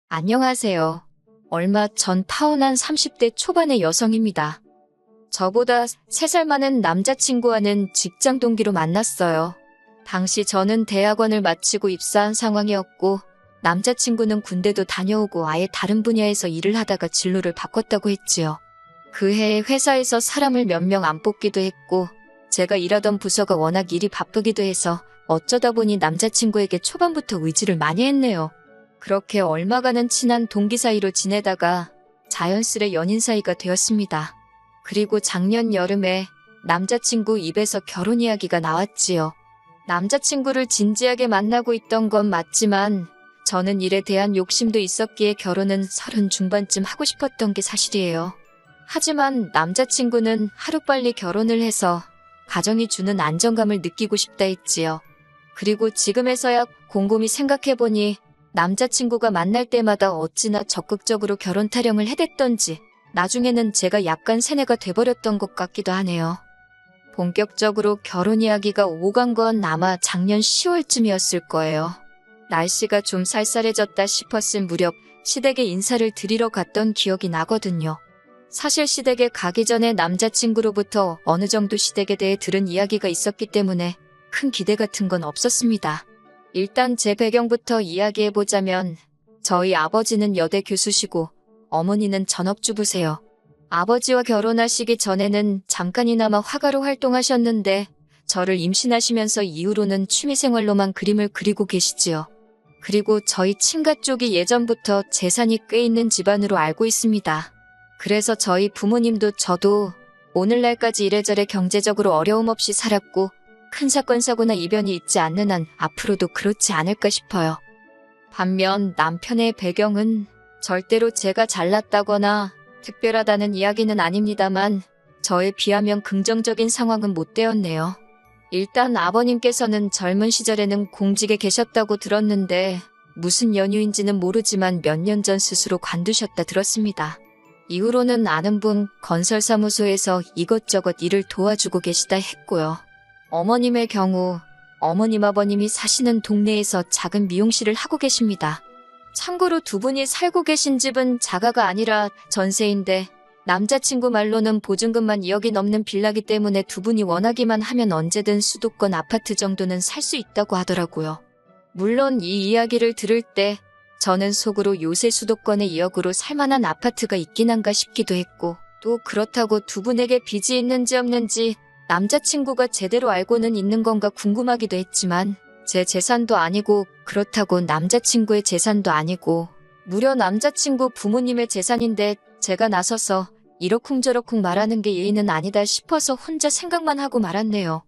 안녕하세요. 얼마 전 타고난 30대 초반의 여성입니다. 저보다 3살 많은 남자친구와는 직장 동기로 만났어요. 당시 저는 대학원을 마치고 입사한 상황이었고 남자친구는 군대도 다녀오고 아예 다른 분야에서 일을 하다가 진로를 바꿨다고 했지요. 그 해에 회사에서 사람을 몇 명 안 뽑기도 했고 제가 일하던 부서가 워낙 일이 바쁘기도 해서 어쩌다 보니 남자친구에게 초반부터 의지를 많이 했네요. 그렇게 얼마간은 친한 동기 사이로 지내다가 자연스레 연인 사이가 되었습니다. 그리고 작년 여름에 남자친구 입에서 결혼 이야기가 나왔지요. 남자친구를 진지하게 만나고 있던 건 맞지만 저는 일에 대한 욕심도 있었기에 결혼은 30 중반쯤 하고 싶었던 게 사실이에요. 하지만 남자친구는 하루빨리 결혼을 해서 가정이 주는 안정감을 느끼고 싶다 했지요. 그리고 지금에서야 곰곰이 생각해보니 남자친구가 만날 때마다 어찌나 적극적으로 결혼 타령을 해댔던지 나중에는 제가 약간 세뇌가 돼버렸던 것 같기도 하네요. 본격적으로 결혼 이야기가 오간 건 아마 작년 10월쯤이었을 거예요. 날씨가 좀 쌀쌀해졌다 싶었을 무렵 시댁에 인사를 드리러 갔던 기억이 나거든요. 사실 시댁에 가기 전에 남자친구로부터 어느 정도 시댁에 대해 들은 이야기가 있었기 때문에 큰 기대 같은 건 없었습니다. 일단 제 배경부터 이야기해보자면 저희 아버지는 여대 교수시고 어머니는 전업주부세요. 아버지와 결혼하시기 전에는 잠깐이나마 화가로 활동하셨는데 저를 임신하시면서 이후로는 취미생활로만 그림을 그리고 계시지요. 그리고 저희 친가 쪽이 예전부터 재산이 꽤 있는 집안으로 알고 있습니다. 그래서 저희 부모님도 저도 오늘날까지 이래저래 경제적으로 어려움 없이 살았고 큰 사건 사고나 이변이 있지 않는 한 앞으로도 그렇지 않을까 싶어요. 반면 남편의 배경은 절대로 제가 잘났다거나 특별하다는 이야기는 아닙니다만 저에 비하면 긍정적인 상황은 못 되었네요. 일단 아버님께서는 젊은 시절에는 공직에 계셨다고 들었는데 무슨 연유인지는 모르지만 몇 년 전 스스로 관두셨다 들었습니다. 이후로는 아는 분 건설사무소에서 이것저것 일을 도와주고 계시다 했고요. 어머님의 경우 어머님 아버님이 사시는 동네에서 작은 미용실을 하고 계십니다. 참고로 두 분이 살고 계신 집은 자가가 아니라 전세인데 남자친구 말로는 보증금만 2억이 넘는 빌라기 때문에 두 분이 원하기만 하면 언제든 수도권 아파트 정도는 살 수 있다고 하더라고요. 물론 이 이야기를 들을 때 저는 속으로 요새 수도권에 2억으로 살만한 아파트가 있긴 한가 싶기도 했고 또 그렇다고 두 분에게 빚이 있는지 없는지 남자친구가 제대로 알고는 있는 건가 궁금하기도 했지만 제 재산도 아니고 그렇다고 남자친구의 재산도 아니고 무려 남자친구 부모님의 재산인데 제가 나서서 이러쿵저러쿵 말하는 게 예의는 아니다 싶어서 혼자 생각만 하고 말았네요.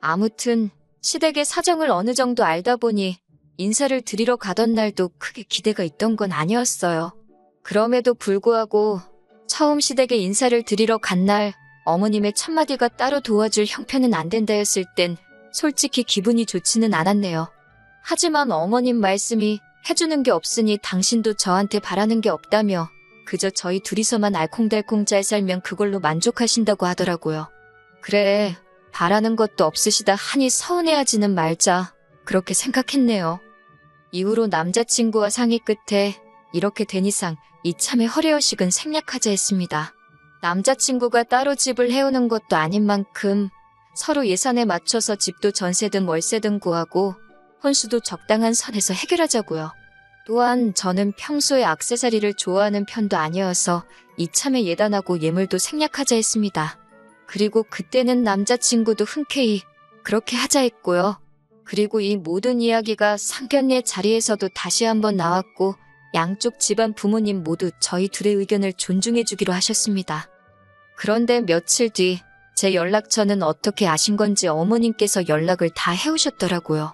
아무튼 시댁의 사정을 어느 정도 알다 보니 인사를 드리러 가던 날도 크게 기대가 있던 건 아니었어요. 그럼에도 불구하고 처음 시댁에 인사를 드리러 간 날 어머님의 첫마디가 따로 도와줄 형편은 안 된다였을 땐 솔직히 기분이 좋지는 않았네요. 하지만 어머님 말씀이 해주는 게 없으니 당신도 저한테 바라는 게 없다며 그저 저희 둘이서만 알콩달콩 잘 살면 그걸로 만족하신다고 하더라고요. 그래, 바라는 것도 없으시다 하니 서운해하지는 말자 그렇게 생각했네요. 이후로 남자친구와 상의 끝에 이렇게 된 이상 이참에 허례허식은 생략하자 했습니다. 남자친구가 따로 집을 해오는 것도 아닌 만큼 서로 예산에 맞춰서 집도 전세든 월세든 구하고 혼수도 적당한 선에서 해결하자고요. 또한 저는 평소에 액세서리를 좋아하는 편도 아니어서 이참에 예단하고 예물도 생략하자 했습니다. 그리고 그때는 남자친구도 흔쾌히 그렇게 하자 했고요. 그리고 이 모든 이야기가 상견례 자리에서도 다시 한번 나왔고 양쪽 집안 부모님 모두 저희 둘의 의견을 존중해주기로 하셨습니다. 그런데 며칠 뒤 제 연락처는 어떻게 아신 건지 어머님께서 연락을 다 해오셨더라고요.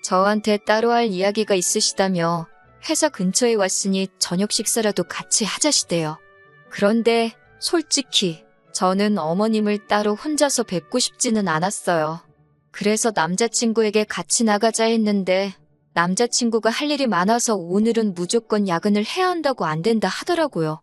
저한테 따로 할 이야기가 있으시다며 회사 근처에 왔으니 저녁 식사라도 같이 하자시대요. 그런데 솔직히 저는 어머님을 따로 혼자서 뵙고 싶지는 않았어요. 그래서 남자친구에게 같이 나가자 했는데 남자친구가 할 일이 많아서 오늘은 무조건 야근을 해야 한다고 안 된다 하더라고요.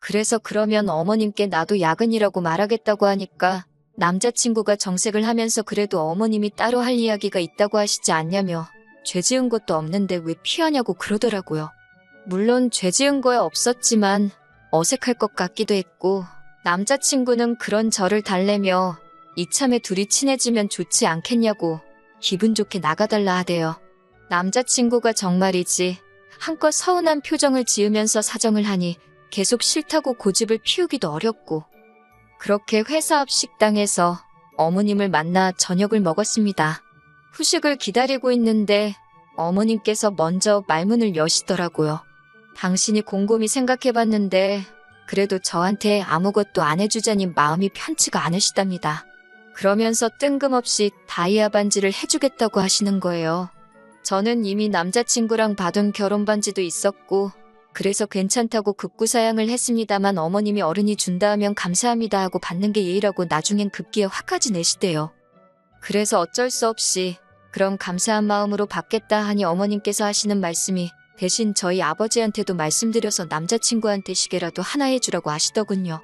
그래서 그러면 어머님께 나도 야근이라고 말하겠다고 하니까 남자친구가 정색을 하면서 그래도 어머님이 따로 할 이야기가 있다고 하시지 않냐며 죄 지은 것도 없는데 왜 피하냐고 그러더라고요. 물론 죄 지은 거야 없었지만 어색할 것 같기도 했고 남자친구는 그런 저를 달래며 이참에 둘이 친해지면 좋지 않겠냐고 기분 좋게 나가달라 하대요. 남자친구가 정말이지 한껏 서운한 표정을 지으면서 사정을 하니 계속 싫다고 고집을 피우기도 어렵고 그렇게 회사 앞 식당에서 어머님을 만나 저녁을 먹었습니다. 후식을 기다리고 있는데 어머님께서 먼저 말문을 여시더라고요. 당신이 곰곰이 생각해봤는데 그래도 저한테 아무것도 안 해주자니 마음이 편치가 않으시답니다. 그러면서 뜬금없이 다이아 반지를 해주겠다고 하시는 거예요. 저는 이미 남자친구랑 받은 결혼 반지도 있었고 그래서 괜찮다고 급구사양을 했습니다만 어머님이 어른이 준다 하면 감사합니다 하고 받는 게 예의라고 나중엔 급기에 화까지 내시대요. 그래서 어쩔 수 없이 그럼 감사한 마음으로 받겠다 하니 어머님께서 하시는 말씀이 대신 저희 아버지한테도 말씀드려서 남자친구한테 시계라도 하나 해주라고 하시더군요.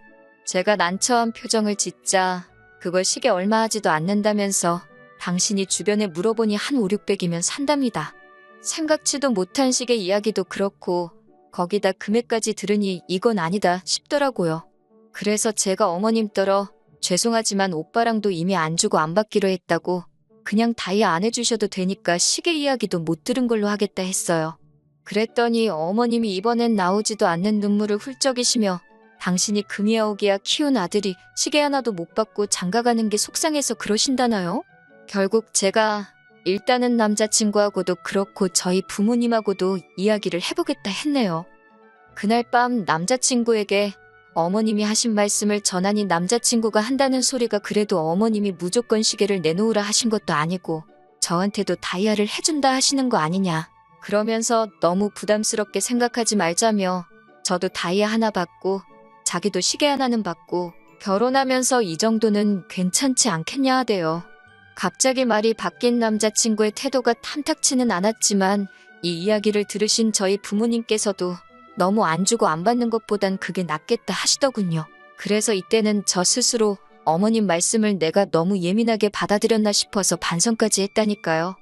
제가 난처한 표정을 짓자 그걸 시계 얼마 하지도 않는다면서 당신이 주변에 물어보니 한 5, 600이면 산답니다. 생각지도 못한 시계 이야기도 그렇고 거기다 금액까지 들으니 이건 아니다 싶더라고요. 그래서 제가 어머님 떨어 죄송하지만 오빠랑도 이미 안 주고 안 받기로 했다고 그냥 다이아 안 해주셔도 되니까 시계 이야기도 못 들은 걸로 하겠다 했어요. 그랬더니 어머님이 이번엔 나오지도 않는 눈물을 훌쩍이시며 당신이 금이아오기야 키운 아들이 시계 하나도 못 받고 장가가는 게 속상해서 그러신다나요? 결국 제가 일단은 남자친구하고도 그렇고 저희 부모님하고도 이야기를 해보겠다 했네요. 그날 밤 남자친구에게 어머님이 하신 말씀을 전하니 남자친구가 한다는 소리가 그래도 어머님이 무조건 시계를 내놓으라 하신 것도 아니고 저한테도 다이아를 해준다 하시는 거 아니냐. 그러면서 너무 부담스럽게 생각하지 말자며 저도 다이아 하나 받고 자기도 시계 하나는 받고 결혼하면서 이 정도는 괜찮지 않겠냐 하대요. 갑자기 말이 바뀐 남자친구의 태도가 탐탁치는 않았지만 이 이야기를 들으신 저희 부모님께서도 너무 안 주고 안 받는 것보단 그게 낫겠다 하시더군요. 그래서 이때는 저 스스로 어머님 말씀을 내가 너무 예민하게 받아들였나 싶어서 반성까지 했다니까요.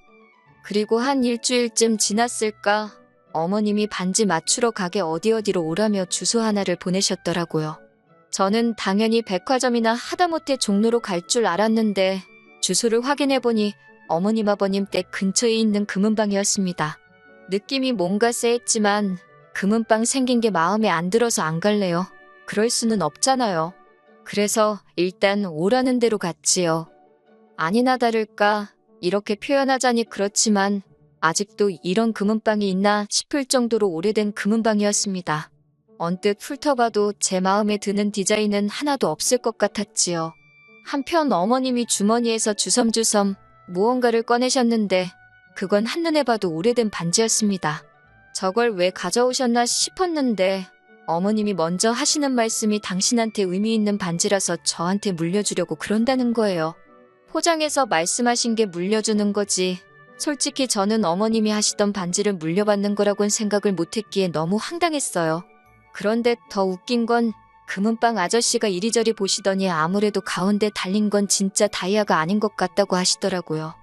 그리고 한 일주일쯤 지났을까 어머님이 반지 맞추러 가게 어디로 오라며 주소 하나를 보내셨더라고요. 저는 당연히 백화점이나 하다못해 종로로 갈 줄 알았는데 주소를 확인해보니 어머님 아버님 댁 근처에 있는 금은방이었습니다. 느낌이 뭔가 쎄했지만 금은방 생긴 게 마음에 안 들어서 안 갈래요. 그럴 수는 없잖아요. 그래서 일단 오라는 대로 갔지요. 아니나 다를까 이렇게 표현하자니 그렇지만 아직도 이런 금은방이 있나 싶을 정도로 오래된 금은방이었습니다. 언뜻 훑어봐도 제 마음에 드는 디자인은 하나도 없을 것 같았지요. 한편 어머님이 주머니에서 주섬주섬 무언가를 꺼내셨는데 그건 한눈에 봐도 오래된 반지였습니다. 저걸 왜 가져오셨나 싶었는데 어머님이 먼저 하시는 말씀이 당신한테 의미 있는 반지라서 저한테 물려주려고 그런다는 거예요. 포장해서 말씀하신 게 물려주는 거지. 솔직히 저는 어머님이 하시던 반지를 물려받는 거라고는 생각을 못했기에 너무 황당했어요. 그런데 더 웃긴 건 금은방 아저씨가 이리저리 보시더니 아무래도 가운데 달린 건 진짜 다이아가 아닌 것 같다고 하시더라고요.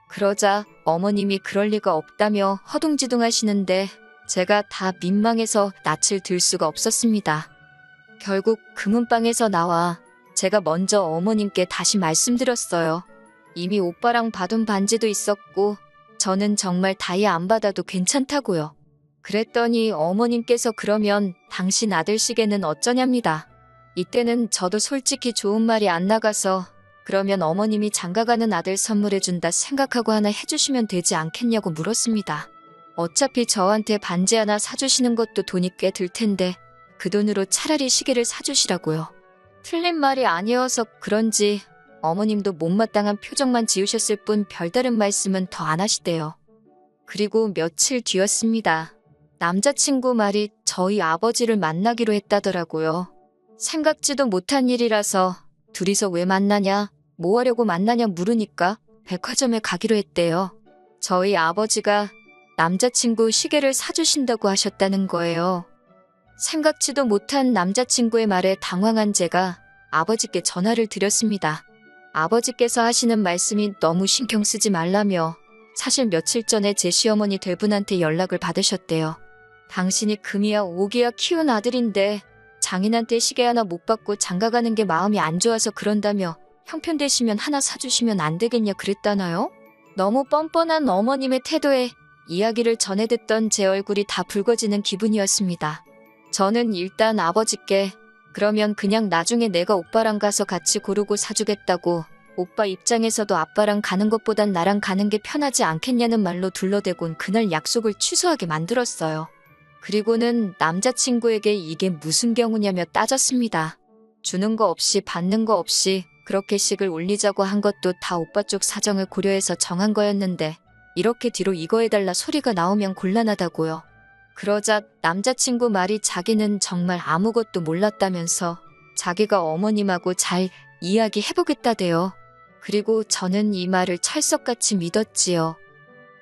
그러자 어머님이 그럴 리가 없다며 허둥지둥 하시는데 제가 다 민망해서 낯을 들 수가 없었습니다. 결국 금은방에서 나와 제가 먼저 어머님께 다시 말씀드렸어요. 이미 오빠랑 받은 반지도 있었고 저는 정말 다이아 안 받아도 괜찮다고요. 그랬더니 어머님께서 그러면 당신 아들 시계는 어쩌냐입니다. 이때는 저도 솔직히 좋은 말이 안 나가서 그러면 어머님이 장가가는 아들 선물해준다 생각하고 하나 해주시면 되지 않겠냐고 물었습니다. 어차피 저한테 반지 하나 사주시는 것도 돈이 꽤 들 텐데 그 돈으로 차라리 시계를 사주시라고요. 틀린 말이 아니어서 그런지 어머님도 못마땅한 표정만 지으셨을 뿐 별다른 말씀은 더 안 하시대요. 그리고 며칠 뒤였습니다. 남자친구 말이 저희 아버지를 만나기로 했다더라고요. 생각지도 못한 일이라서 둘이서 왜 만나냐, 뭐 하려고 만나냐 물으니까 백화점에 가기로 했대요. 저희 아버지가 남자친구 시계를 사주신다고 하셨다는 거예요. 생각지도 못한 남자친구의 말에 당황한 제가 아버지께 전화를 드렸습니다. 아버지께서 하시는 말씀이 너무 신경 쓰지 말라며 사실 며칠 전에 제 시어머니 될 분한테 연락을 받으셨대요. 당신이 금이야 오기야 키운 아들인데 장인한테 시계 하나 못 받고 장가가는 게 마음이 안 좋아서 그런다며 형편되시면 하나 사주시면 안 되겠냐 그랬다나요? 너무 뻔뻔한 어머님의 태도에 이야기를 전해 듣던 제 얼굴이 다 붉어지는 기분이었습니다. 저는 일단 아버지께 그러면 그냥 나중에 내가 오빠랑 가서 같이 고르고 사주겠다고, 오빠 입장에서도 아빠랑 가는 것보단 나랑 가는 게 편하지 않겠냐는 말로 둘러대곤 그날 약속을 취소하게 만들었어요. 그리고는 남자친구에게 이게 무슨 경우냐며 따졌습니다. 주는 거 없이 받는 거 없이 그렇게 식을 올리자고 한 것도 다 오빠 쪽 사정을 고려해서 정한 거였는데 이렇게 뒤로 이거 해달라 소리가 나오면 곤란하다고요. 그러자 남자친구 말이 자기는 정말 아무것도 몰랐다면서 자기가 어머님하고 잘 이야기해보겠다대요. 그리고 저는 이 말을 찰석같이 믿었지요.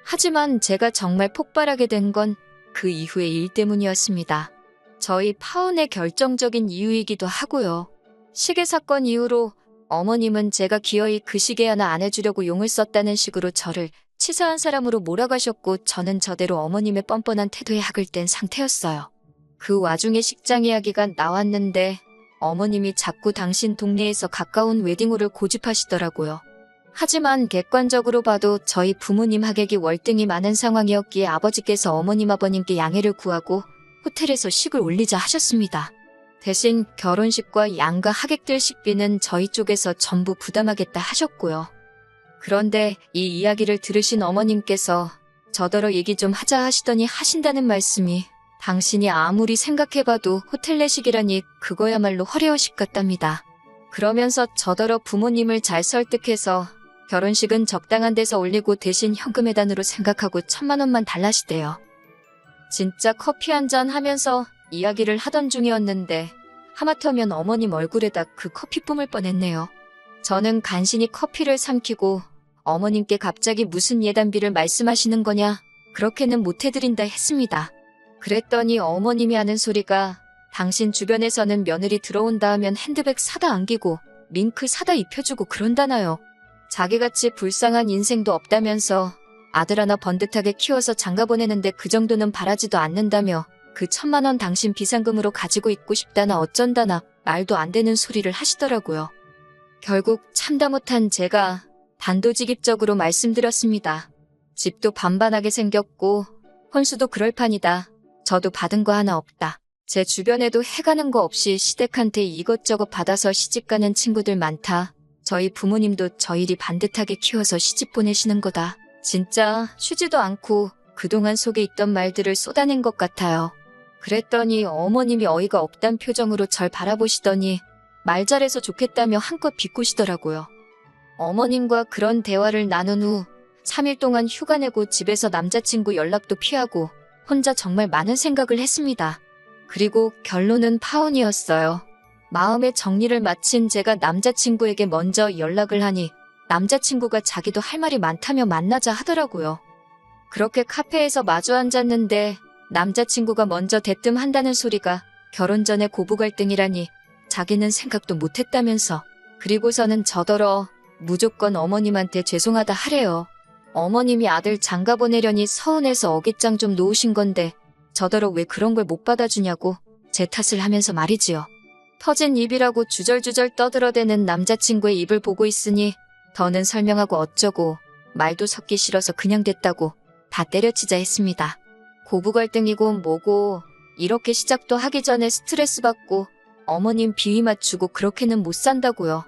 하지만 제가 정말 폭발하게 된 건 그 이후의 일 때문이었습니다. 저희 파혼의 결정적인 이유이기도 하고요. 시계 사건 이후로 어머님은 제가 기어이 그 시계 하나 안 해주려고 용을 썼다는 식으로 저를 치사한 사람으로 몰아가셨고 저는 저대로 어머님의 뻔뻔한 태도에 학을 뗀 상태였어요. 그 와중에 식장 이야기가 나왔는데 어머님이 자꾸 당신 동네에서 가까운 웨딩홀을 고집하시더라고요. 하지만 객관적으로 봐도 저희 부모님 하객이 월등히 많은 상황이었기에 아버지께서 어머님 아버님께 양해를 구하고 호텔에서 식을 올리자 하셨습니다. 대신 결혼식과 양가 하객들 식비는 저희 쪽에서 전부 부담하겠다 하셨고요. 그런데 이 이야기를 들으신 어머님께서 저더러 얘기 좀 하자 하시더니 하신다는 말씀이 당신이 아무리 생각해봐도 호텔 내식이라니 그거야말로 허례허식 같답니다. 그러면서 저더러 부모님을 잘 설득해서 결혼식은 적당한 데서 올리고 대신 현금회단으로 생각하고 1,000만 원만 달라시대요. 진짜 커피 한잔 하면서 이야기를 하던 중이었는데 하마터면 어머님 얼굴에다 그 커피 뿜을 뻔했네요. 저는 간신히 커피를 삼키고 어머님께 갑자기 무슨 예단비를 말씀하시는 거냐, 그렇게는 못 해드린다 했습니다. 그랬더니 어머님이 하는 소리가 당신 주변에서는 며느리 들어온다 하면 핸드백 사다 안기고 밍크 사다 입혀주고 그런다나요. 자기같이 불쌍한 인생도 없다면서 아들 하나 번듯하게 키워서 장가 보내는데 그 정도는 바라지도 않는다며 그 1,000만 원 당신 비상금으로 가지고 있고 싶다나 어쩐다나 말도 안 되는 소리를 하시더라고요. 결국 참다 못한 제가 단도직입적으로 말씀드렸습니다. 집도 반반하게 생겼고 혼수도 그럴 판이다. 저도 받은 거 하나 없다. 제 주변에도 해가는 거 없이 시댁한테 이것저것 받아서 시집가는 친구들 많다. 저희 부모님도 저희리 반듯하게 키워서 시집 보내시는 거다. 진짜 쉬지도 않고 그동안 속에 있던 말들을 쏟아낸 것 같아요. 그랬더니 어머님이 어이가 없단 표정으로 절 바라보시더니 말 잘해서 좋겠다며 한껏 비꼬시더라고요. 어머님과 그런 대화를 나눈 후 3일 동안 휴가 내고 집에서 남자친구 연락도 피하고 혼자 정말 많은 생각을 했습니다. 그리고 결론은 파혼이었어요. 마음의 정리를 마친 제가 남자친구에게 먼저 연락을 하니 남자친구가 자기도 할 말이 많다며 만나자 하더라고요. 그렇게 카페에서 마주 앉았는데 남자친구가 먼저 대뜸한다는 소리가 결혼 전에 고부 갈등이라니 자기는 생각도 못했다면서, 그리고서는 저더러 무조건 어머님한테 죄송하다 하래요. 어머님이 아들 장가 보내려니 서운해서 어깃장 좀 놓으신 건데 저더러 왜 그런 걸 못 받아주냐고 제 탓을 하면서 말이지요. 터진 입이라고 주절주절 떠들어대는 남자친구의 입을 보고 있으니 더는 설명하고 어쩌고 말도 섞기 싫어서 그냥 됐다고 다 때려치자 했습니다. 고부 갈등이고 뭐고 이렇게 시작도 하기 전에 스트레스 받고 어머님 비위 맞추고 그렇게는 못 산다고요.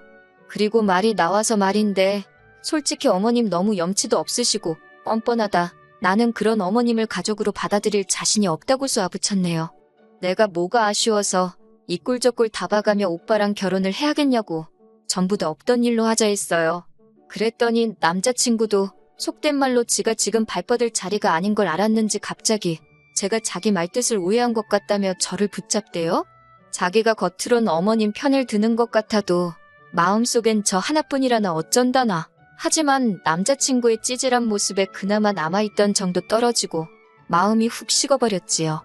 그리고 말이 나와서 말인데 솔직히 어머님 너무 염치도 없으시고 뻔뻔하다. 나는 그런 어머님을 가족으로 받아들일 자신이 없다고 쏘아붙였네요. 내가 뭐가 아쉬워서 이 꼴 저 꼴 다 봐가며 오빠랑 결혼을 해야겠냐고 전부 다 없던 일로 하자 했어요. 그랬더니 남자친구도 속된 말로 지가 지금 발뻗을 자리가 아닌 걸 알았는지 갑자기 제가 자기 말뜻을 오해한 것 같다며 저를 붙잡대요. 자기가 겉으론 어머님 편을 드는 것 같아도 마음속엔 저 하나뿐이라나 어쩐다나. 하지만 남자친구의 찌질한 모습에 그나마 남아있던 정도 떨어지고 마음이 훅 식어버렸지요.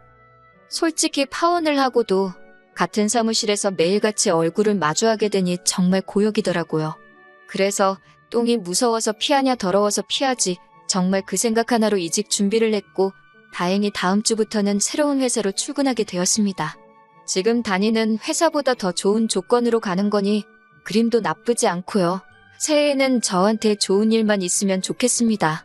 솔직히 파혼을 하고도 같은 사무실에서 매일같이 얼굴을 마주하게 되니 정말 고역이더라고요. 그래서 똥이 무서워서 피하냐 더러워서 피하지 정말 그 생각 하나로 이직 준비를 했고 다행히 다음 주부터는 새로운 회사로 출근하게 되었습니다. 지금 다니는 회사보다 더 좋은 조건으로 가는 거니 그림도 나쁘지 않고요. 새해에는 저한테 좋은 일만 있으면 좋겠습니다.